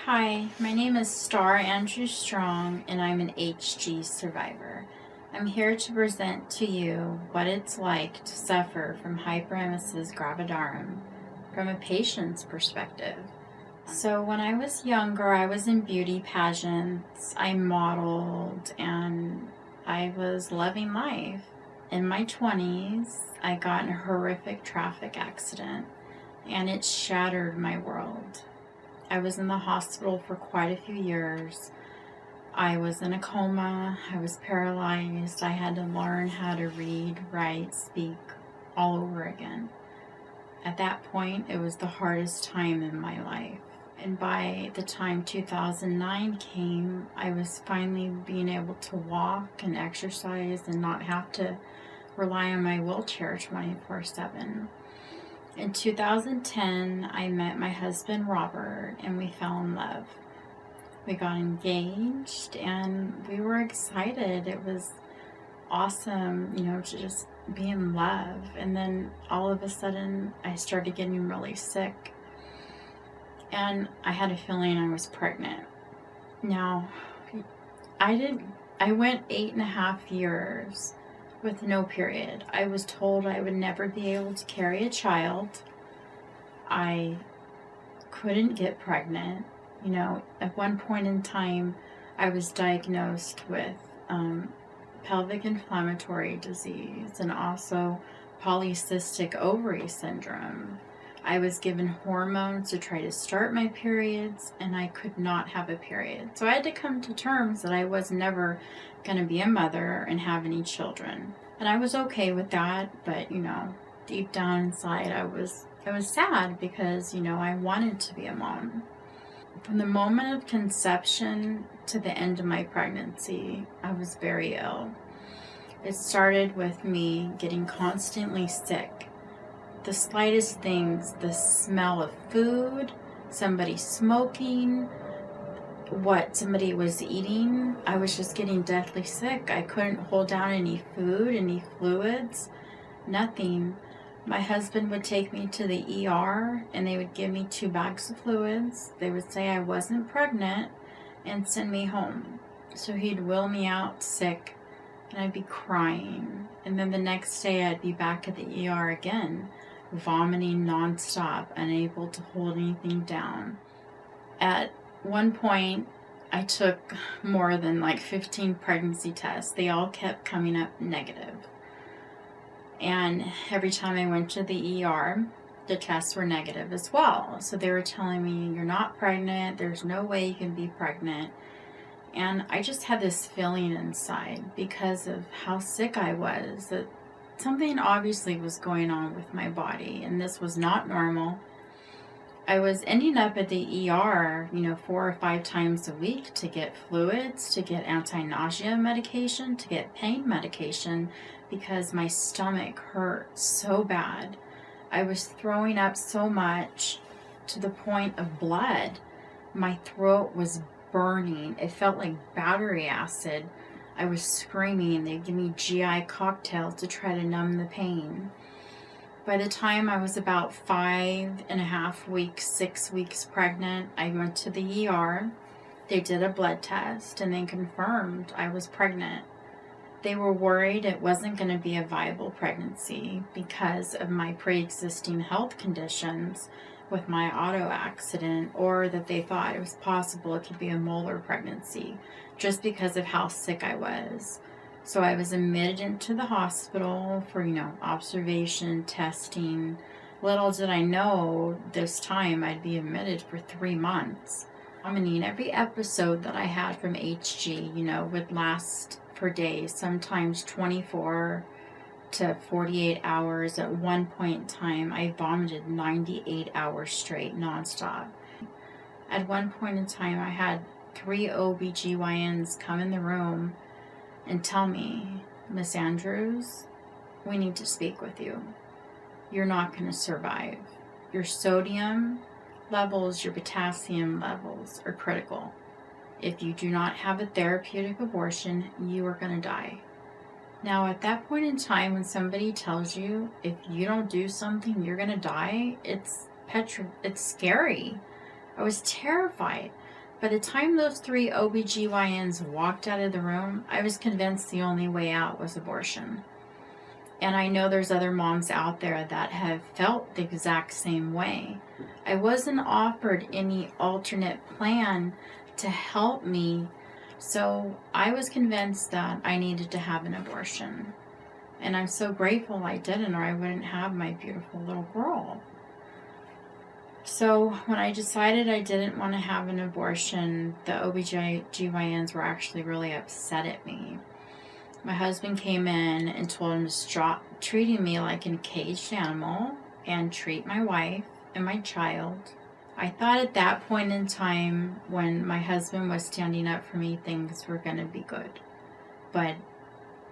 Hi, my name is Starr Andrews Strong, and I'm an HG survivor. I'm here to present to you what it's like to suffer from hyperemesis gravidarum from a patient's perspective. So when I was younger, I was in beauty pageants, I modeled, and I was loving life. In my 20s, I got in a horrific traffic accident, and it shattered my world. I was in the hospital for quite a few years. I was in a coma. I was paralyzed. I had to learn how to read, write, speak all over again. At that point, it was the hardest time in my life. And by the time 2009 came, I was finally being able to walk and exercise and not have to rely on my wheelchair 24/7. In 2010, I met my husband, Robert, and we fell in love. We got engaged, and we were excited. It was awesome, to just be in love. And then all of a sudden, I started getting really sick, and I had a feeling I was pregnant. Now, I went 8.5 years with no period. I was told I would never be able to carry a child. I couldn't get pregnant. At one point in time, I was diagnosed with pelvic inflammatory disease and also polycystic ovary syndrome. I was given hormones to try to start my periods, and I could not have a period. So I had to come to terms that I was never going to be a mother and have any children. And I was okay with that, but deep down inside I was sad because I wanted to be a mom. From the moment of conception to the end of my pregnancy, I was very ill. It started with me getting constantly sick. The slightest things, the smell of food, somebody smoking, what somebody was eating, I was just getting deathly sick. I couldn't hold down any food, any fluids, nothing. My husband would take me to the ER, and they would give me 2 bags of fluids. They would say I wasn't pregnant and send me home. So he'd wheel me out sick, and I'd be crying. And then the next day I'd be back at the ER again, vomiting nonstop, unable to hold anything down. At one point, I took more than 15 pregnancy tests. They all kept coming up negative. And every time I went to the ER, the tests were negative as well. So they were telling me, you're not pregnant, there's no way you can be pregnant. And I just had this feeling inside because of how sick I was, that something obviously was going on with my body, and this was not normal. I was ending up at the ER, 4 or 5 times a week to get fluids, to get anti-nausea medication, to get pain medication, because my stomach hurt so bad. I was throwing up so much to the point of blood. My throat was burning. It felt like battery acid. I was screaming. They'd give me GI cocktails to try to numb the pain. By the time I was about 5.5 weeks, 6 weeks pregnant, I went to the ER. They did a blood test, and they confirmed I was pregnant. They were worried it wasn't going to be a viable pregnancy because of my pre-existing health conditions with my auto accident, or that they thought it was possible it could be a molar pregnancy just because of how sick I was. So I was admitted into the hospital for, observation, testing. Little did I know this time I'd be admitted for 3 months. Every episode that I had from HG, would last for days, sometimes 24 to 48 hours. At one point in time, I vomited 98 hours straight, nonstop. At one point in time, I had 3 OBGYNs come in the room and tell me, Miss Andrews, we need to speak with you. You're not going to survive. Your sodium levels, your potassium levels are critical. If you do not have a therapeutic abortion, you are going to die. Now, at that point in time, when somebody tells you if you don't do something, you're going to die, it's scary. I was terrified. By the time those 3 OBGYNs walked out of the room, I was convinced the only way out was abortion. And I know there's other moms out there that have felt the exact same way. I wasn't offered any alternate plan to help me, so I was convinced that I needed to have an abortion. And I'm so grateful I didn't, or I wouldn't have my beautiful little girl. So when I decided I didn't want to have an abortion, the OBGYNs were actually really upset at me. My husband came in and told him to stop treating me like a caged animal and treat my wife and my child. I thought at that point in time, when my husband was standing up for me, things were going to be good. But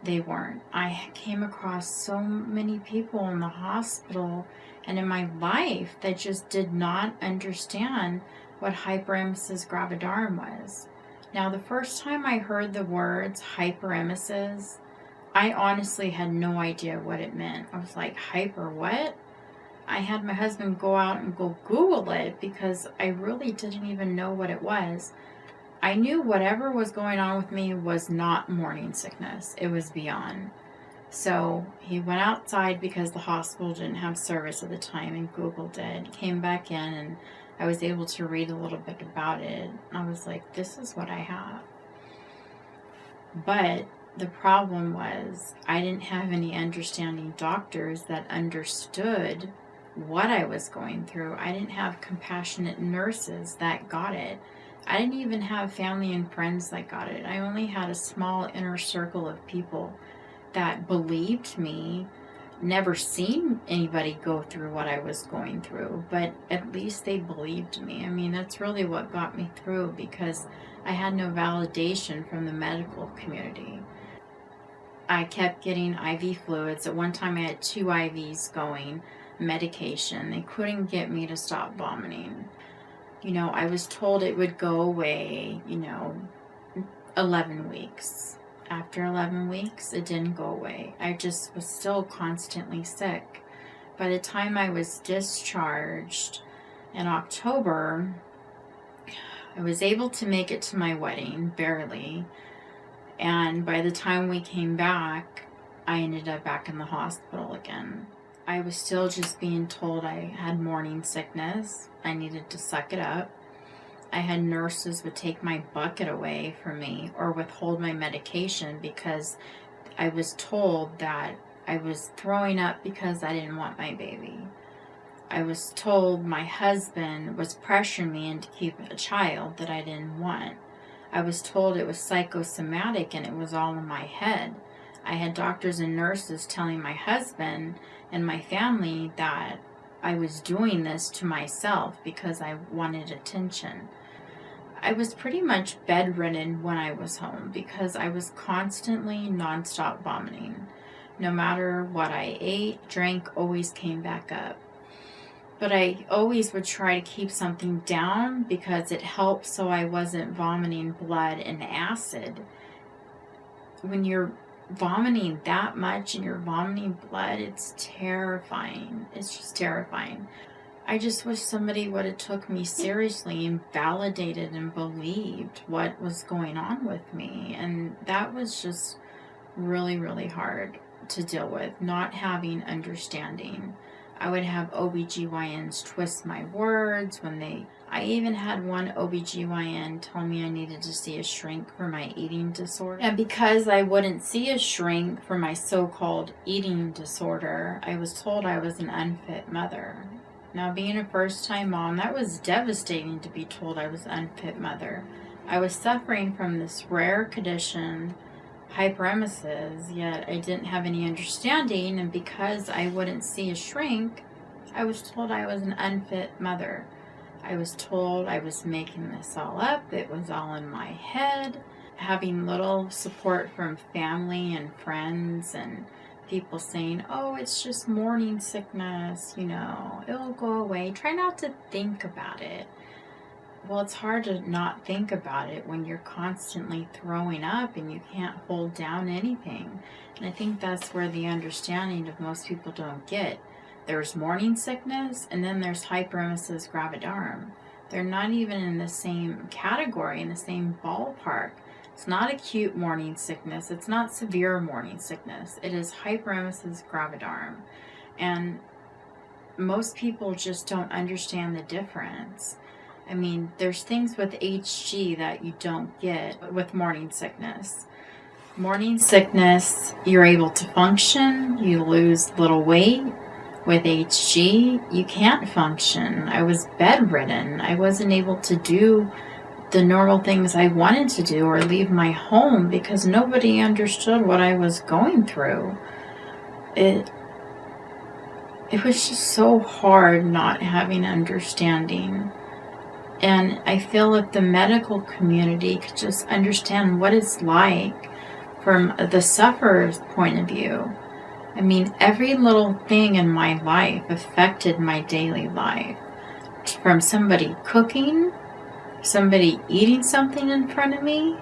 they weren't. I came across so many people in the hospital and in my life that just did not understand what hyperemesis gravidarum was. Now, the first time I heard the words hyperemesis, I honestly had no idea what it meant. I was like, hyper what? I had my husband go out and go Google it because I really didn't even know what it was. I knew whatever was going on with me was not morning sickness. It was beyond. So he went outside because the hospital didn't have service at the time and Googled it, came back in, and I was able to read a little bit about it. I was like, this is what I have. But the problem was I didn't have any understanding doctors that understood what I was going through. I didn't have compassionate nurses that got it. I didn't even have family and friends that got it. I only had a small inner circle of people that believed me. Never seen anybody go through what I was going through, but at least they believed me. I mean, that's really what got me through, because I had no validation from the medical community. I kept getting IV fluids. At one time I had 2 IVs going, medication. They couldn't get me to stop vomiting. You know, I was told it would go away, 11 weeks. After 11 weeks, it didn't go away. I just was still constantly sick. By the time I was discharged in October, I was able to make it to my wedding, barely. And by the time we came back, I ended up back in the hospital again. I was still just being told I had morning sickness. I needed to suck it up. I had nurses would take my bucket away from me or withhold my medication because I was told that I was throwing up because I didn't want my baby. I was told my husband was pressuring me into keeping a child that I didn't want. I was told it was psychosomatic and it was all in my head. I had doctors and nurses telling my husband and my family that I was doing this to myself because I wanted attention. I was pretty much bedridden when I was home because I was constantly nonstop vomiting. No matter what I ate, drank, always came back up. But I always would try to keep something down because it helped so I wasn't vomiting blood and acid. When you're vomiting that much and you're vomiting blood, it's terrifying. It's just terrifying. I just wish somebody would have took me seriously and validated and believed what was going on with me. And that was just really, really hard to deal with, not having understanding. I would have OBGYNs twist my words I even had one OBGYN tell me I needed to see a shrink for my eating disorder. And because I wouldn't see a shrink for my so-called eating disorder, I was told I was an unfit mother. Now, being a first-time mom, that was devastating to be told I was an unfit mother. I was suffering from this rare condition, hyperemesis, yet I didn't have any understanding, and because I wouldn't see a shrink, I was told I was an unfit mother. I was told I was making this all up. It was all in my head. Having little support from family and friends and people saying, oh, it's just morning sickness, it'll go away. Try not to think about it. Well, it's hard to not think about it when you're constantly throwing up and you can't hold down anything. And I think that's where the understanding of most people don't get. There's morning sickness, and then there's hyperemesis gravidarum. They're not even in the same category, in the same ballpark. It's not acute morning sickness. It's not severe morning sickness. It is hyperemesis gravidarum. And most people just don't understand the difference. I mean, there's things with HG that you don't get with morning sickness. Morning sickness, you're able to function, you lose little weight. With HG, you can't function. I was bedridden. I wasn't able to do the normal things I wanted to do or leave my home because nobody understood what I was going through. It was just so hard not having understanding. And I feel if the medical community could just understand what it's like from the sufferer's point of view. I mean, every little thing in my life affected my daily life. From somebody cooking, somebody eating something in front of me,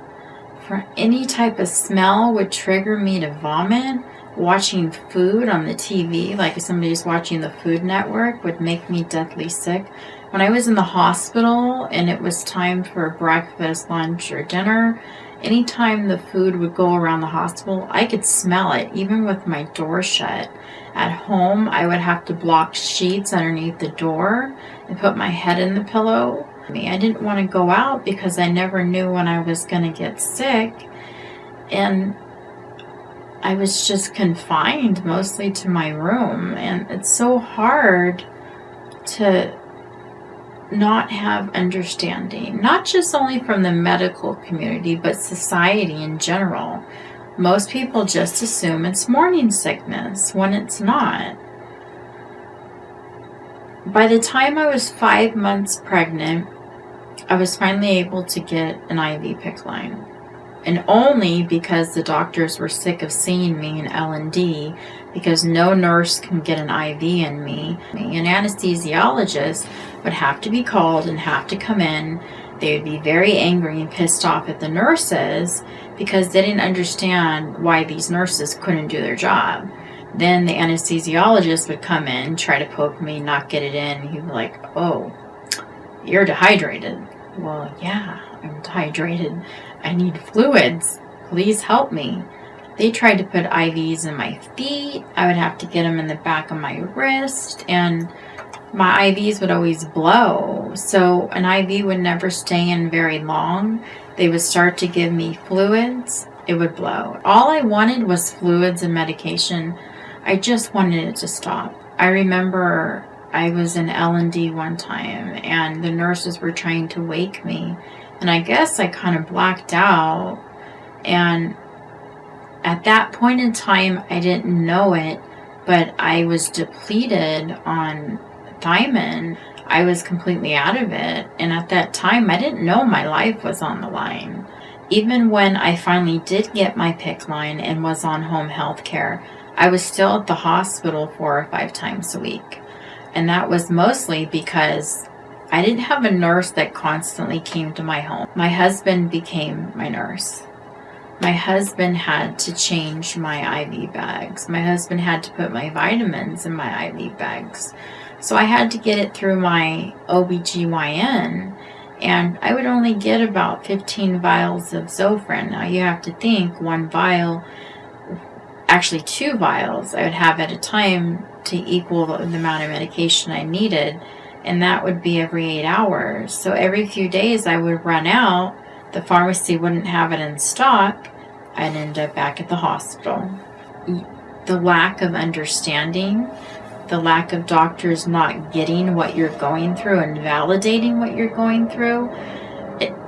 for any type of smell would trigger me to vomit. Watching food on the TV, like if somebody's watching the Food Network, would make me deathly sick. When I was in the hospital and it was time for breakfast, lunch, or dinner, anytime the food would go around the hospital, I could smell it, even with my door shut. At home, I would have to block sheets underneath the door and put my head in the pillow. I didn't want to go out because I never knew when I was going to get sick. And I was just confined mostly to my room. And it's so hard to not have understanding, not just only from the medical community, but society in general. Most people just assume it's morning sickness when it's not. By the time I was 5 months pregnant, I was finally able to get an IV PICC line. And only because the doctors were sick of seeing me in L&D, because no nurse can get an IV in me. An anesthesiologist would have to be called and have to come in. They would be very angry and pissed off at the nurses because they didn't understand why these nurses couldn't do their job. Then the anesthesiologist would come in, try to poke me, not get it in. He'd be like, "Oh, you're dehydrated." Well, yeah, I'm dehydrated. I need fluids. Please help me. They tried to put IVs in my feet. I would have to get them in the back of my wrist, and my IVs would always blow. So an IV would never stay in very long. They would start to give me fluids. It would blow. All I wanted was fluids and medication. I just wanted it to stop. I remember I was in L&D one time, and the nurses were trying to wake me. And I guess I kind of blacked out. And at that point in time, I didn't know it, but I was depleted on thiamine. I was completely out of it. And at that time, I didn't know my life was on the line. Even when I finally did get my PICC line and was on home health care, I was still at the hospital 4 or 5 times a week. And that was mostly because I didn't have a nurse that constantly came to my home. My husband became my nurse. My husband had to change my IV bags. My husband had to put my vitamins in my IV bags. So I had to get it through my OBGYN. And I would only get about 15 vials of Zofran. Now you have to think 1 vial, actually 2 vials I would have at a time to equal the amount of medication I needed. And that would be every 8 hours. So every few days I would run out. The pharmacy wouldn't have it in stock. I'd end up back at the hospital. The lack of understanding, the lack of doctors not getting what you're going through and validating what you're going through,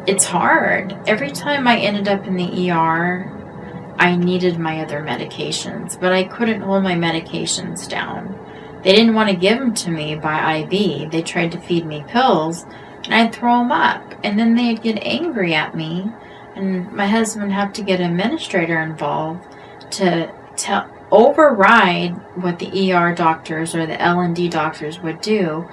it's hard. Every time I ended up in the ER, I needed my other medications, but I couldn't hold my medications down. They didn't want to give them to me by IV. They tried to feed me pills, and I'd throw them up. And then they'd get angry at me, and my husband would have to get an administrator involved to override what the ER doctors or the L&D doctors would do.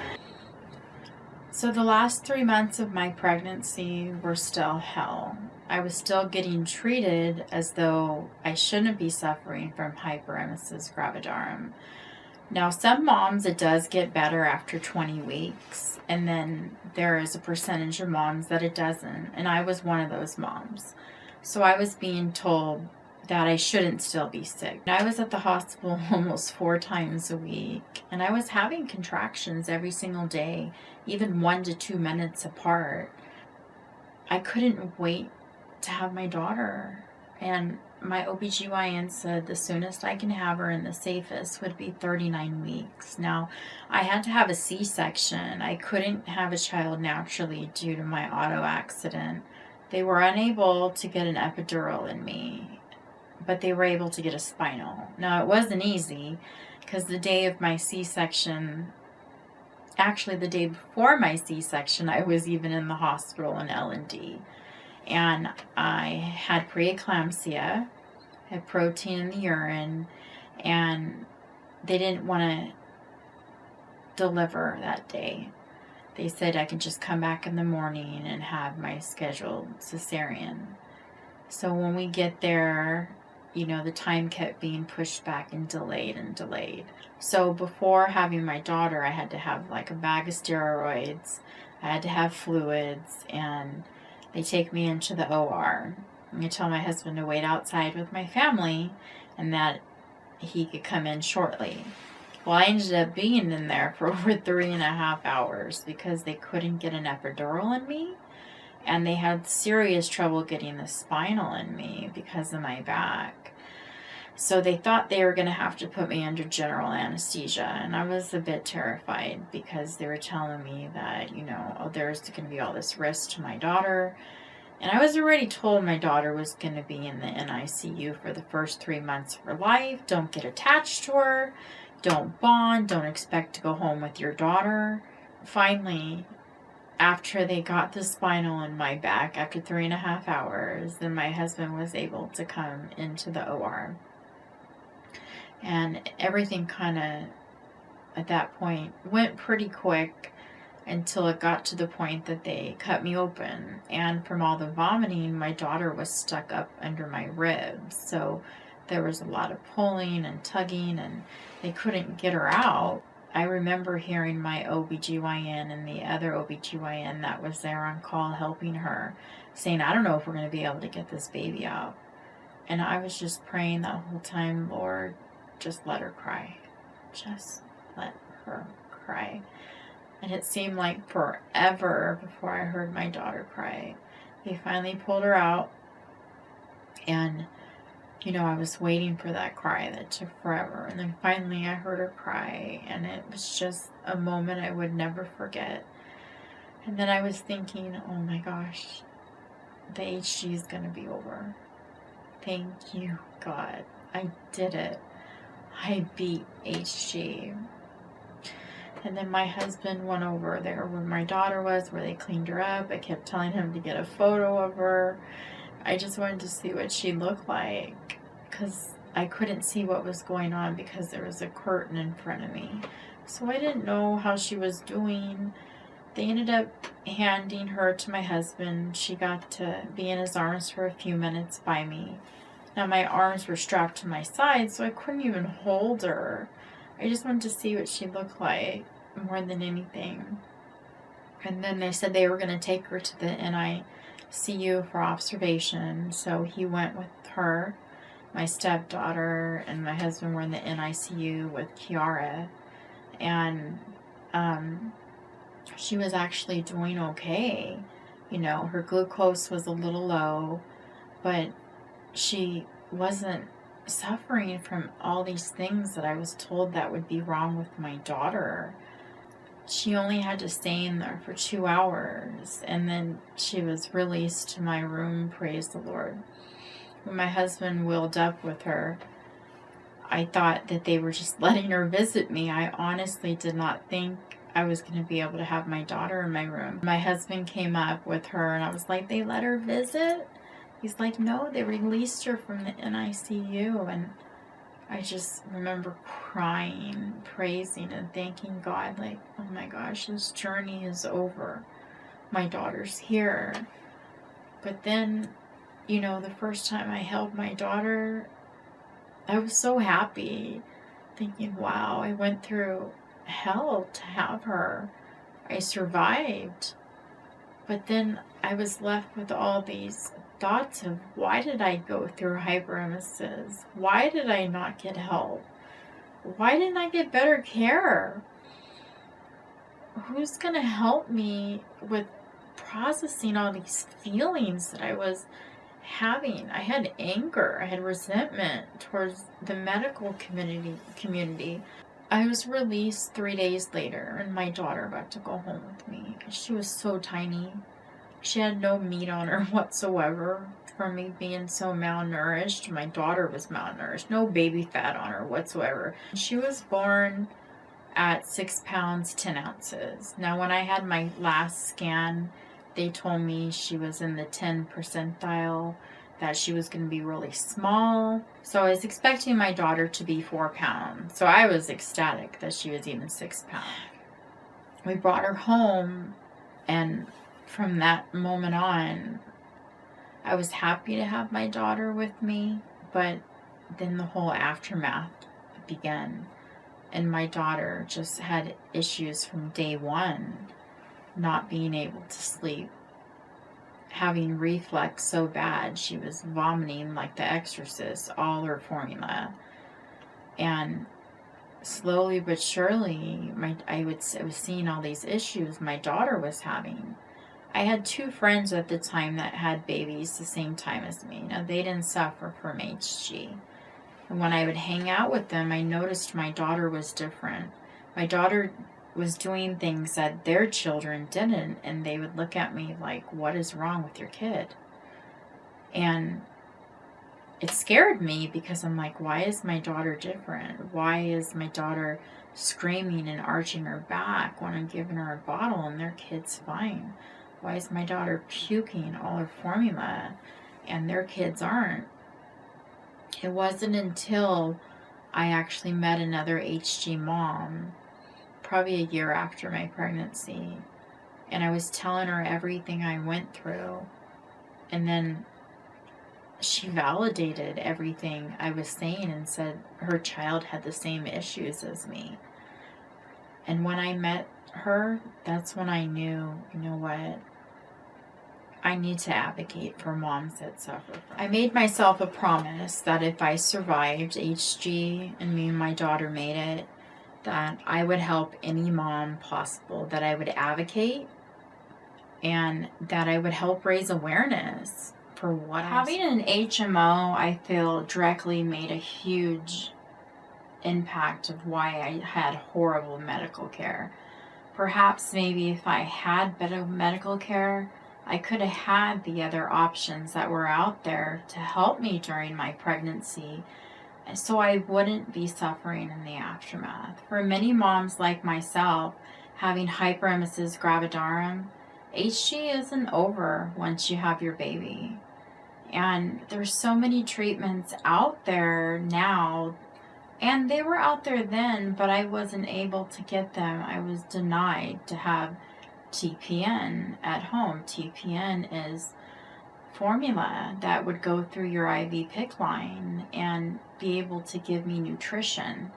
So the last 3 months of my pregnancy were still hell. I was still getting treated as though I shouldn't be suffering from hyperemesis gravidarum. Now, some moms, it does get better after 20 weeks, and then there is a percentage of moms that it doesn't, and I was one of those moms. So I was being told that I shouldn't still be sick. I was at the hospital almost 4 times a week, and I was having contractions every single day, even 1 to 2 minutes apart. I couldn't wait to have my daughter, and my OBGYN said the soonest I can have her and the safest would be 39 weeks. Now, I had to have a C-section. I couldn't have a child naturally due to my auto accident. They were unable to get an epidural in me, but they were able to get a spinal. Now, it wasn't easy because the day of my C-section, actually the day before my C-section, I was even in the hospital in L&D. And I had preeclampsia, had protein in the urine, and they didn't want to deliver that day. They said I could just come back in the morning and have my scheduled cesarean. So when we get there, you know, the time kept being pushed back and delayed and delayed. So before having my daughter, I had to have like a bag of steroids, I had to have fluids, and they take me into the OR. I tell my husband to wait outside with my family and that he could come in shortly. Well, I ended up being in there for over 3.5 hours because they couldn't get an epidural in me, and they had serious trouble getting the spinal in me because of my back. So they thought they were going to have to put me under general anesthesia, and I was a bit terrified because they were telling me that, you know, oh, there's going to be all this risk to my daughter. And I was already told my daughter was going to be in the NICU for the first 3 months of her life. Don't get attached to her. Don't bond. Don't expect to go home with your daughter. Finally, after they got the spinal in my back, after 3.5 hours, then my husband was able to come into the OR. And everything kind of, at that point, went pretty quick until it got to the point that they cut me open. And from all the vomiting, my daughter was stuck up under my ribs. So there was a lot of pulling and tugging, and they couldn't get her out. I remember hearing my OBGYN and the other OBGYN that was there on call helping her saying, I don't know if we're going to be able to get this baby out. And I was just praying that whole time, Lord, just let her cry. Just let her cry. And it seemed like forever before I heard my daughter cry. They finally pulled her out, and you know, I was waiting for that cry that took forever. And then finally I heard her cry, and it was just a moment I would never forget. And then I was thinking, oh my gosh, the HG is going to be over. Thank you, God. I did it. I beat HG. And then my husband went over there where my daughter was, where they cleaned her up. I kept telling him to get a photo of her. I just wanted to see what she looked like, because I couldn't see what was going on because there was a curtain in front of me. So I didn't know how she was doing. They ended up handing her to my husband. She got to be in his arms for a few minutes by me. Now my arms were strapped to my sides, so I couldn't even hold her. I just wanted to see what she looked like more than anything. And then they said they were going to take her to the NICU for observation. So he went with her. My stepdaughter and my husband were in the NICU with Kiara. And she was actually doing okay. You know, her glucose was a little low, but she wasn't suffering from all these things that I was told that would be wrong with my daughter. She only had to stay in there for 2 hours, and then she was released to my room, praise the Lord. When my husband wheeled up with her, I thought that they were just letting her visit me. I honestly did not think I was going to be able to have my daughter in my room. My husband came up with her, and I was like, they let her visit? He's like, no, they released her from the NICU. And I just remember crying, praising, and thanking God, like, oh my gosh, this journey is over. My daughter's here. But then, you know, the first time I held my daughter, I was so happy thinking, wow, I went through hell to have her. I survived. But then I was left with all these thoughts of, why did I go through hyperemesis? Why did I not get help? Why didn't I get better care? Who's going to help me with processing all these feelings that I was having? I had anger, I had resentment towards the medical community. I was released 3 days later, and my daughter got to go home with me. She was so tiny. She had no meat on her whatsoever. For me being so malnourished, my daughter was malnourished. No baby fat on her whatsoever. She was born at 6 pounds, 10 ounces. Now, when I had my last scan, they told me she was in the 10 percentile, that she was going to be really small. So I was expecting my daughter to be 4 pounds. So I was ecstatic that she was even 6 pounds. We brought her home, and from that moment on, I was happy to have my daughter with me, but then the whole aftermath began. And my daughter just had issues from day one, not being able to sleep, having reflux so bad she was vomiting like the Exorcist, all her formula. And slowly but surely, I was seeing all these issues my daughter was having. I had 2 friends at the time that had babies the same time as me. Now, they didn't suffer from HG. And when I would hang out with them, I noticed my daughter was different. My daughter was doing things that their children didn't, and they would look at me like, what is wrong with your kid? And it scared me, because I'm like, why is my daughter different? Why is my daughter screaming and arching her back when I'm giving her a bottle and their kid's fine? Why is my daughter puking all her formula and their kids aren't? It wasn't until I actually met another HG mom, probably a year after my pregnancy, and I was telling her everything I went through, and then she validated everything I was saying and said her child had the same issues as me. And when I met her, that's when I knew, you know what, I need to advocate for moms that suffer from it. I made myself a promise that if I survived HG and me and my daughter made it, that I would help any mom possible, that I would advocate, and that I would help raise awareness for what having an HMO, I feel, directly made a huge impact of why I had horrible medical care. Perhaps maybe if I had better medical care, I could have had the other options that were out there to help me during my pregnancy, so I wouldn't be suffering in the aftermath. For many moms like myself, having hyperemesis gravidarum, HG isn't over once you have your baby. And there's so many treatments out there now, and they were out there then, but I wasn't able to get them. I was denied to have TPN at home. TPN is formula that would go through your IV PICC line and be able to give me nutrition.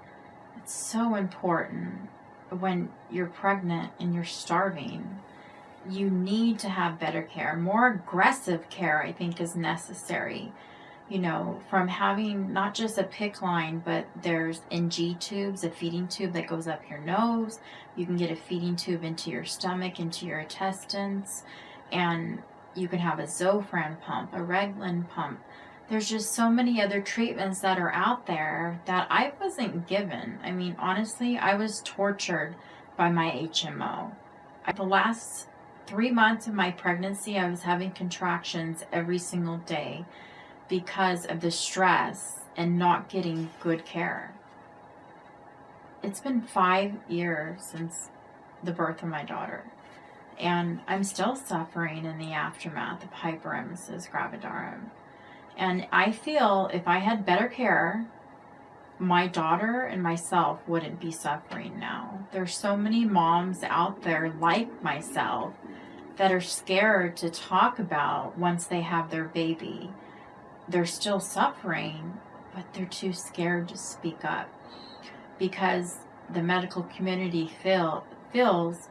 It's so important when you're pregnant and you're starving. You need to have better care. More aggressive care, I think, is necessary. You know, from having not just a PICC line, but there's NG tubes, a feeding tube that goes up your nose. You can get a feeding tube into your stomach, into your intestines, and you can have a Zofran pump, a Reglan pump. There's just so many other treatments that are out there that I wasn't given. I mean, honestly, I was tortured by my HMO. The last 3 months of my pregnancy, I was having contractions every single day because of the stress and not getting good care. It's been 5 years since the birth of my daughter, and I'm still suffering in the aftermath of hyperemesis gravidarum. And I feel if I had better care, my daughter and myself wouldn't be suffering now. There's so many moms out there like myself that are scared to talk about once they have their baby. They're still suffering, but they're too scared to speak up because the medical community feels,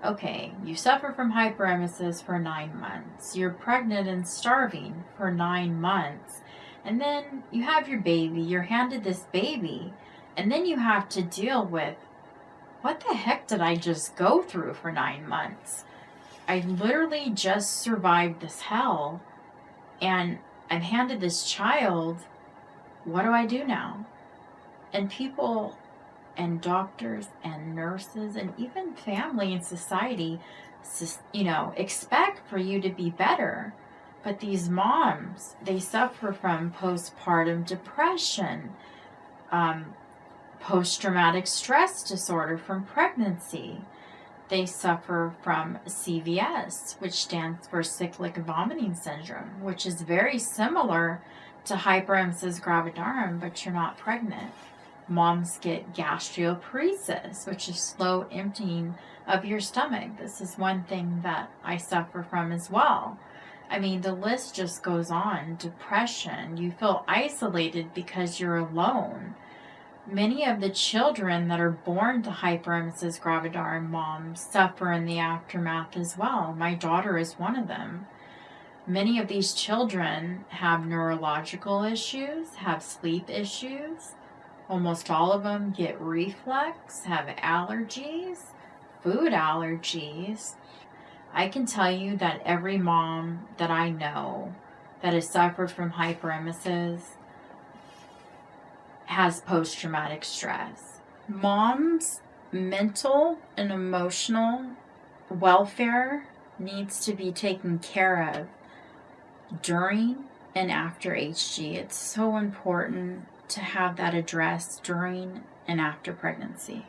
okay, you suffer from hyperemesis for 9 months, you're pregnant and starving for 9 months, and then you have your baby, you're handed this baby, and then you have to deal with, what the heck did I just go through for 9 months? I literally just survived this hell, and I'm handed this child. What do I do now? And people and doctors and nurses and even family and society, expect for you to be better. But these moms, they suffer from postpartum depression, post-traumatic stress disorder from pregnancy. They suffer from CVS, which stands for cyclic vomiting syndrome, which is very similar to hyperemesis gravidarum, but you're not pregnant. Moms get gastroparesis, which is slow emptying of your stomach. This is one thing that I suffer from as well. I mean, the list just goes on. Depression, you feel isolated because you're alone. Many of the children that are born to hyperemesis gravidarum moms suffer in the aftermath as well. My daughter is one of them. Many of these children have neurological issues, have sleep issues. Almost all of them get reflux, have allergies, food allergies. I can tell you that every mom that I know that has suffered from hyperemesis has post-traumatic stress. Mom's mental and emotional welfare needs to be taken care of during and after HG. It's so important to have that addressed during and after pregnancy.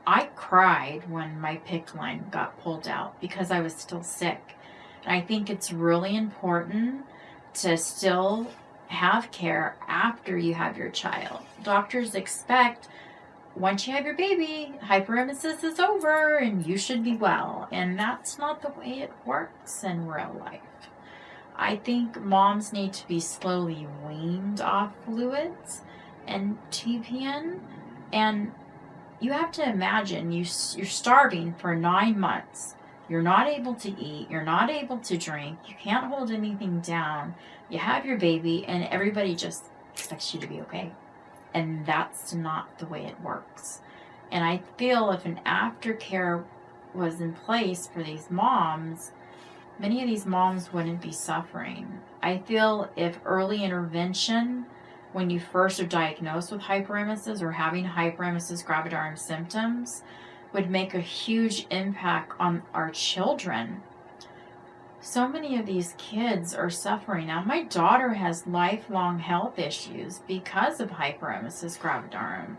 I cried when my PICC line got pulled out because I was still sick. And I think it's really important to still have care after you have your child. Doctors expect once you have your baby, hyperemesis is over and you should be well. And that's not the way it works in real life. I think moms need to be slowly weaned off fluids and TPN. And you have to imagine you're starving for 9 months. You're not able to eat. You're not able to drink. You can't hold anything down. You have your baby and everybody just expects you to be okay. And that's not the way it works. And I feel if an aftercare was in place for these moms, many of these moms wouldn't be suffering. I feel if early intervention, when you first are diagnosed with hyperemesis or having hyperemesis gravidarum symptoms, would make a huge impact on our children. So many of these kids are suffering. Now, my daughter has lifelong health issues because of hyperemesis gravidarum.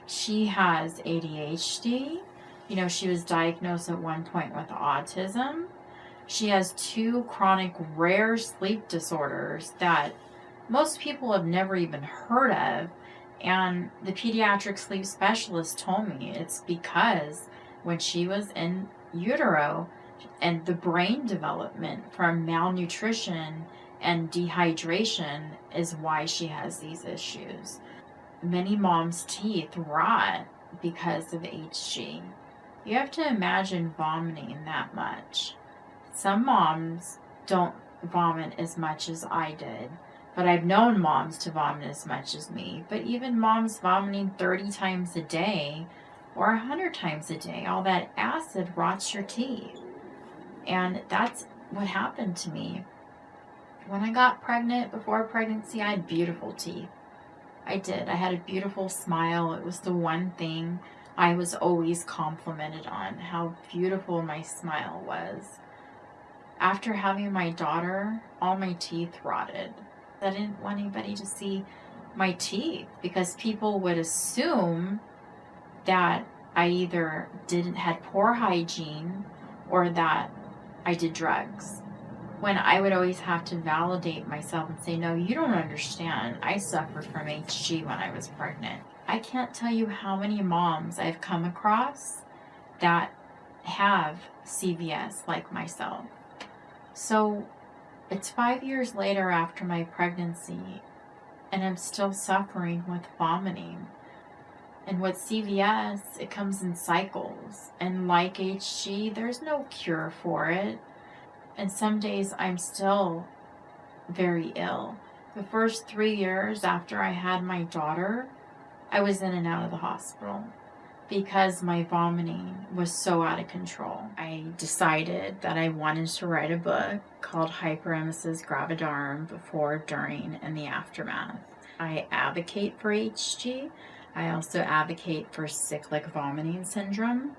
She has ADHD. She was diagnosed at one point with autism. She has 2 chronic rare sleep disorders that most people have never even heard of. And the pediatric sleep specialist told me it's because when she was in utero and the brain development from malnutrition and dehydration is why she has these issues. Many moms' teeth rot because of HG. You have to imagine vomiting that much. Some moms don't vomit as much as I did, but I've known moms to vomit as much as me. But even moms vomiting 30 times a day or 100 times a day, all that acid rots your teeth. And that's what happened to me. When I got pregnant, before pregnancy, I had beautiful teeth. I did. I had a beautiful smile. It was the one thing I was always complimented on, how beautiful my smile was. After having my daughter, all my teeth rotted. I didn't want anybody to see my teeth because people would assume that I either had poor hygiene or that I did drugs. When I would always have to validate myself and say, no, you don't understand. I suffered from HG when I was pregnant. I can't tell you how many moms I've come across that have CVS like myself. So it's 5 years later after my pregnancy, and I'm still suffering with vomiting. And with CVS, it comes in cycles. And like HG, there's no cure for it. And some days I'm still very ill. The first 3 years after I had my daughter, I was in and out of the hospital because my vomiting was so out of control. I decided that I wanted to write a book called Hyperemesis Gravidarum before, during, and the aftermath. I advocate for HG. I also advocate for cyclic vomiting syndrome.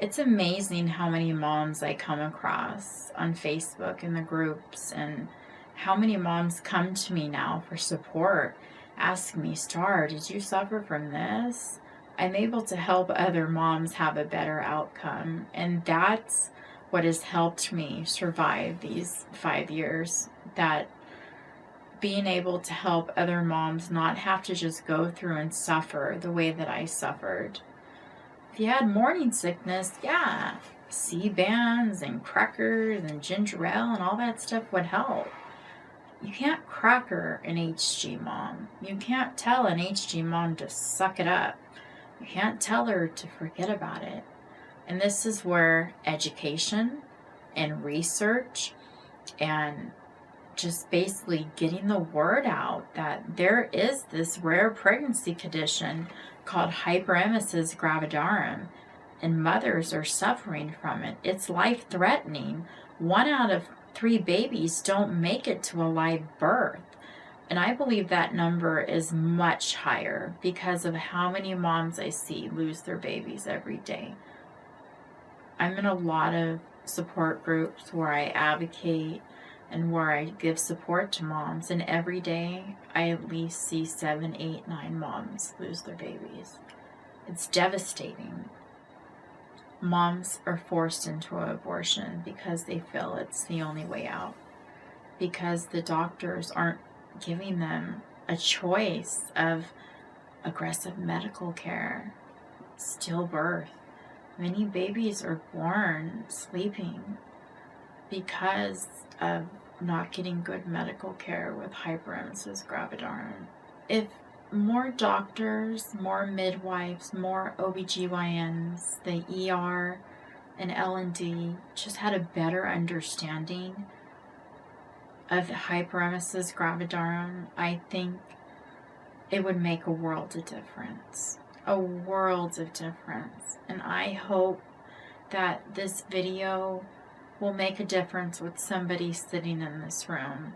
It's amazing how many moms I come across on Facebook in the groups, and how many moms come to me now for support, asking me, Starr, did you suffer from this? I'm able to help other moms have a better outcome, and that's what has helped me survive these 5 years, that being able to help other moms not have to just go through and suffer the way that I suffered. If you had morning sickness, yeah, C-bands and crackers and ginger ale and all that stuff would help. You can't cracker an HG mom. You can't tell an HG mom to suck it up. You can't tell her to forget about it. And this is where education and research and just basically getting the word out that there is this rare pregnancy condition called hyperemesis gravidarum, and mothers are suffering from it. It's life-threatening. 1 out of 3 babies don't make it to a live birth. And I believe that number is much higher because of how many moms I see lose their babies every day. I'm in a lot of support groups where I advocate and where I give support to moms, and every day I at least see 7, 8, 9 moms lose their babies. It's devastating. Moms are forced into an abortion because they feel it's the only way out, because the doctors aren't giving them a choice of aggressive medical care, stillbirth. Many babies are born sleeping because of not getting good medical care with hyperemesis gravidarum. If more doctors, more midwives, more OBGYNs, the ER and L&D just had a better understanding of hyperemesis gravidarum, I think it would make a world of difference. A world of difference. And I hope that this video will make a difference with somebody sitting in this room.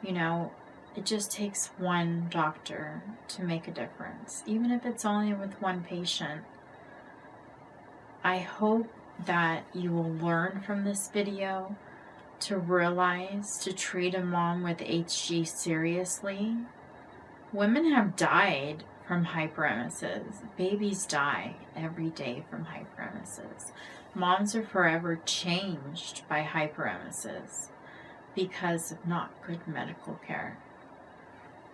You know, it just takes one doctor to make a difference, even if it's only with one patient. I hope that you will learn from this video to realize to treat a mom with HG seriously. Women have died from hyperemesis. Babies die every day from hyperemesis. Moms are forever changed by hyperemesis because of not good medical care.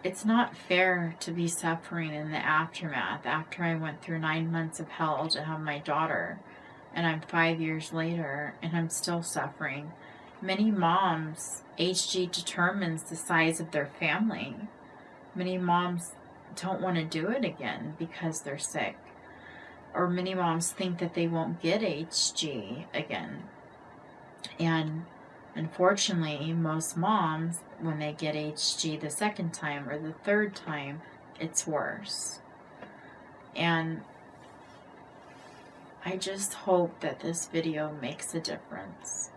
It's not fair to be suffering in the aftermath after I went through 9 months of hell to have my daughter, and I'm 5 years later and I'm still suffering. Many moms, HG determines the size of their family. Many moms don't want to do it again because they're sick. Or many moms think that they won't get HG again. And unfortunately, most moms, when they get HG the second time or the third time, it's worse. And I just hope that this video makes a difference.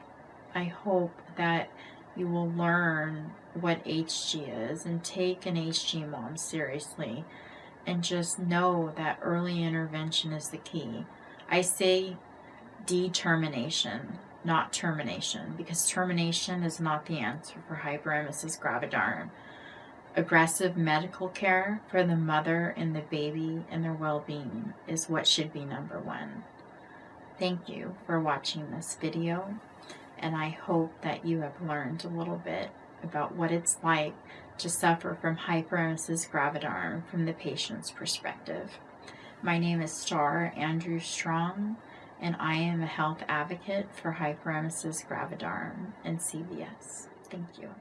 I hope that you will learn what HG is and take an HG mom seriously, and just know that early intervention is the key. I say determination, not termination, because termination is not the answer for hyperemesis gravidarum. Aggressive medical care for the mother and the baby and their well-being is what should be number one. Thank you for watching this video, and I hope that you have learned a little bit about what it's like to suffer from hyperemesis gravidarum from the patient's perspective. My name is Starr Andrews Strong, and I am a health advocate for hyperemesis gravidarum and CVS. Thank you.